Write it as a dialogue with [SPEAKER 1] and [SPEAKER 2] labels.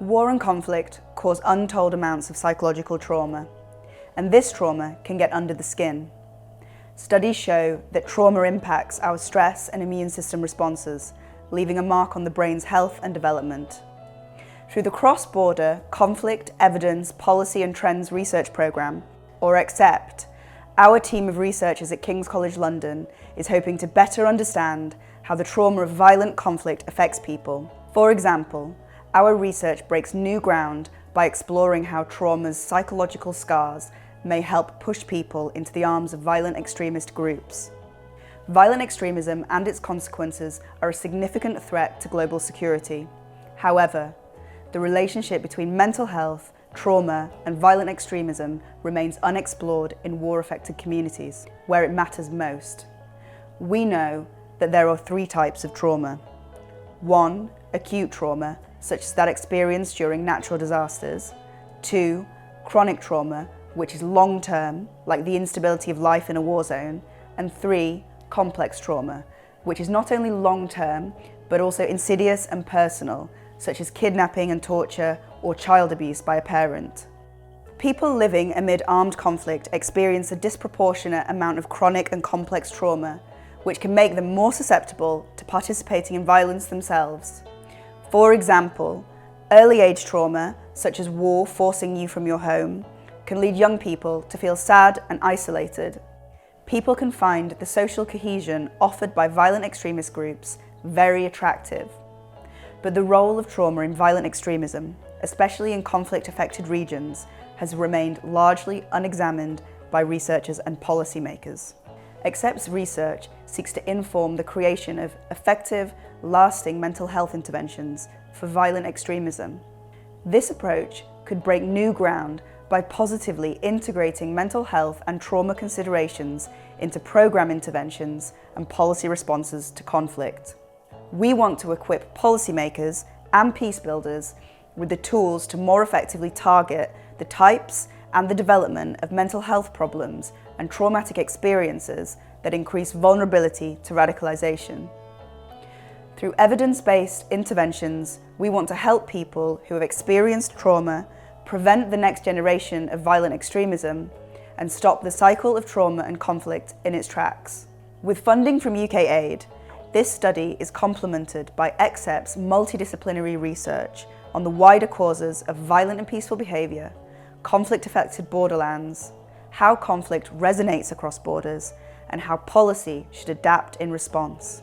[SPEAKER 1] War and conflict cause untold amounts of psychological trauma, and this trauma can get under the skin. Studies show that trauma impacts our stress and immune system responses, leaving a mark on the brain's health and development. Through the Cross-Border Conflict, Evidence, Policy and Trends Research Programme, or XCEPT, our team of researchers at King's College London is hoping to better understand how the trauma of violent conflict affects people. For example, our research breaks new ground by exploring how trauma's psychological scars may help push people into the arms of violent extremist groups. Violent extremism and its consequences are a significant threat to global security. However, the relationship between mental health, trauma, and violent extremism remains unexplored in war-affected communities, where it matters most. We know that there are 3 types of trauma. 1. Acute trauma, such as that experienced during natural disasters. 2. Chronic trauma, which is long-term, like the instability of life in a war zone. And 3. Complex trauma, which is not only long-term, but also insidious and personal, such as kidnapping and torture or child abuse by a parent. People living amid armed conflict experience a disproportionate amount of chronic and complex trauma, which can make them more susceptible to participating in violence themselves. For example, early age trauma, such as war forcing you from your home, can lead young people to feel sad and isolated. People can find the social cohesion offered by violent extremist groups very attractive. But the role of trauma in violent extremism, especially in conflict-affected regions, has remained largely unexamined by researchers and policymakers. XCEPT's research seeks to inform the creation of effective, lasting mental health interventions for violent extremism. This approach could break new ground by positively integrating mental health and trauma considerations into program interventions and policy responses to conflict. We want to equip policymakers and peace builders with the tools to more effectively target the types and the development of mental health problems and traumatic experiences that increase vulnerability to radicalization. Through evidence-based interventions, we want to help people who have experienced trauma prevent the next generation of violent extremism and stop the cycle of trauma and conflict in its tracks. With funding from UK Aid, this study is complemented by XCEPT's multidisciplinary research on the wider causes of violent and peaceful behaviour, conflict-affected borderlands, how conflict resonates across borders, and how policy should adapt in response.